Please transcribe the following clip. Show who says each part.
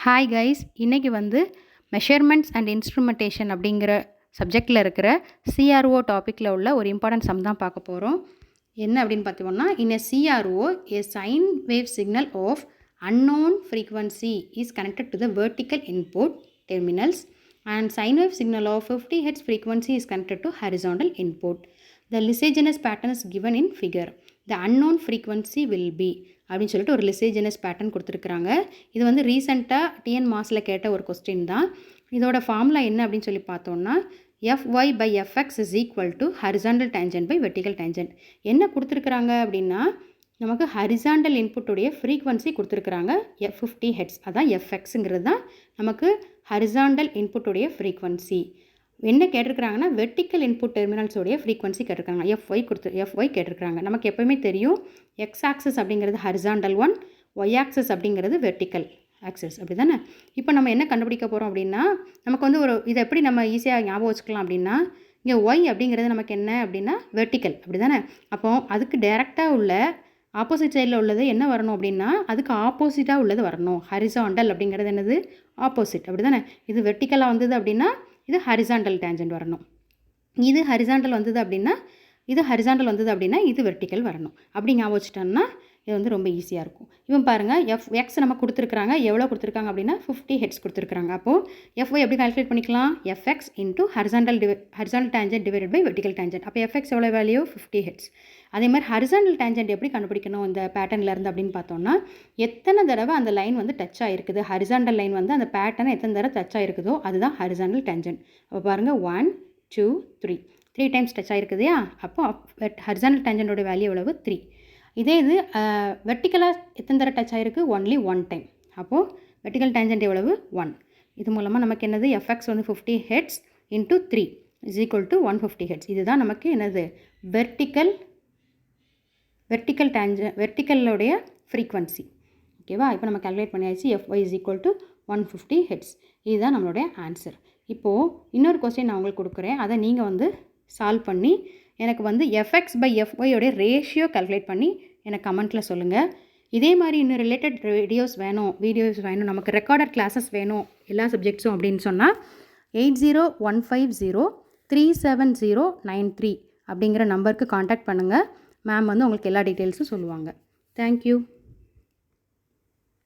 Speaker 1: Hi guys, இன்றைக்கி வந்து measurements and instrumentation அப்படிங்கிற சப்ஜெக்டில் இருக்கிற சிஆர்ஓ டாப்பிக்கில் உள்ள ஒரு இம்பார்ட்டன்ட் சம் தான் பார்க்க போகிறோம். என்ன அப்படின்னு பார்த்தோம்னா, இன் எ CRO a sine wave signal of unknown frequency is connected to the vertical input terminals and sine wave signal of 50 Hz frequency is connected to horizontal input. The Lysigenous pattern is given in figure. The unknown frequency will be அப்படின்னு சொல்லிட்டு ஒரு லிசேஜனஸ் pattern கொடுத்துருக்குறாங்க. இது வந்து ரீசெண்டாக TN மாஸில் கேட்ட ஒரு question தான். இதோட ஃபார்முலா என்ன அப்படின்னு சொல்லி பார்த்தோம்னா, Fy by Fx is equal to horizontal tangent by vertical tangent. என்ன கொடுத்துருக்குறாங்க அப்படின்னா, நமக்கு ஹரிசாண்டல் இன்புட்டுடைய ஃப்ரீக்வன்சி கொடுத்துருக்குறாங்க 50 Hz. அதான் Fxங்கிறது தான் நமக்கு ஹரிசாண்டல் இன்புட்டுடைய ஃப்ரீக்வன்சி. என்ன கேட்டிருக்கிறாங்கன்னா, வெர்டிக்கல் இன்புட் டெர்மினல்ஸோடைய ஃப்ரீக்வன்சி கேட்டிருக்காங்க. எஃப்ஒய் கேட்டிருக்காங்க. நமக்கு எப்போயுமே தெரியும், எக்ஸ் ஆக்சஸ் அப்படிங்கிறது ஹரிசாண்டல் ஒன், ஒய் ஆக்சஸ் அப்படிங்கிறது வெர்டிக்கல் ஆக்சஸ், அப்படி தானே. இப்போ நம்ம என்ன கண்டுபிடிக்க போகிறோம் அப்படின்னா, நமக்கு வந்து இதை எப்படி நம்ம ஈஸியாக ஞாபகம் வச்சுக்கலாம் அப்படின்னா, இங்கே ஒய் அப்படிங்கிறது நமக்கு என்ன அப்படின்னா வெர்டிக்கல், அப்படி தானே. அப்போ அதுக்கு டைரெக்டாக உள்ள ஆப்போசிட் சைடில் உள்ளது என்ன வரணும் அப்படின்னா, அதுக்கு ஆப்போசிட்டாக உள்ளது வரணும். ஹரிசாண்டல் அப்படிங்கிறது என்னது, ஆப்போசிட், அப்படி தானே. இது வெர்டிக்கலாக வந்தது அப்படின்னா இது ஹரிசாண்டல் டேஞ்சன்ட் வரணும். இது ஹரிசாண்டல் வந்தது அப்படின்னா இது வெர்டிக்கல் வரணும். அப்படி ஞாபகம் வச்சுட்டோம்னா இது வந்து ரொம்ப ஈஸியாக இருக்கும். இவன் பாருங்கள், எக்ஸ் நம்ம கொடுத்துருக்குறாங்க. எவ்வளோ கொடுத்துருக்காங்க அப்படின்னா 50 Hz கொடுத்துருக்குறாங்க. அப்போது எஃப்ஒய் எப்படி கால்குலேட் பண்ணிக்கலாம், FX into horizontal tangent divided by vertical tangent. அப்போ எஃப்எக்ஸ் எவ்வளோ வேல்யூ 50 Hz. அதே மாதிரி ஹரிசாண்டல் டேஞ்சன்ட் எப்படி கண்டுபிடிக்கணும் இந்த பேட்டர்னில் இருந்து அப்படின்னு பார்த்தோம்னா, எத்தனை தடவை அந்த லைன் வந்து டச் ஆகிருக்குது, ஹரிசாண்டல் லைன் வந்து அந்த பேட்டர்னை எத்தனை தடவை டச் ஆகிருக்குதோ அதுதான் ஹரிசாண்டல் டேஞ்சன்ட். அப்போ பாருங்கள் 1 2 3 டைம்ஸ் டச் ஆகிருக்குதையா. அப்போ ஹரிசாண்டல் டேஞ்சன்டோட வேல்யூ எவ்வளவு 3. இதே இது வெர்டிக்கலாக எத்தனை தடவை டச் ஆகிருக்கு, ஒன்லி 1 டைம். அப்போது வெர்டிக்கல் டேஞ்சன்ட் எவ்வளவு 1. இது மூலமாக நமக்கு என்னது, எஃப்எக்ஸ் வந்து 50 Hz into 3 is equal to 150 Hz. இதுதான் நமக்கு என்னது, வெர்டிக்கலோடைய ஃப்ரீக்வன்சி. ஓகேவா. இப்போ நம்ம கால்குலேட் பண்ணியாச்சு. FY is equal to 150 Hz. இதுதான் நம்மளுடைய ஆன்சர். இப்போது இன்னொரு கொஸ்டின் நான் உங்களுக்கு கொடுக்குறேன். அதை நீங்கள் வந்து சால்வ் பண்ணி எனக்கு வந்து எஃப்எக்ஸ் பை எஃப்ஒயோடைய ரேஷியோ கால்குலேட் பண்ணி எனக்கு கமெண்ட்டில் சொல்லுங்கள். இதே மாதிரி இன்னும் ரிலேட்டட் வீடியோஸ் வேணும், நமக்கு ரெக்கார்டட் கிளாஸஸ் வேணும் எல்லா சப்ஜெக்ட்ஸும் அப்படின்னு சொன்னால் 8015037093 அப்படிங்கிற நம்பருக்கு காண்டாக்ட் பண்ணுங்கள். மேம் வந்து உங்களுக்கு எல்லா டீட்டெயில்ஸும் சொல்லுவாங்க. தேங்க்யூ.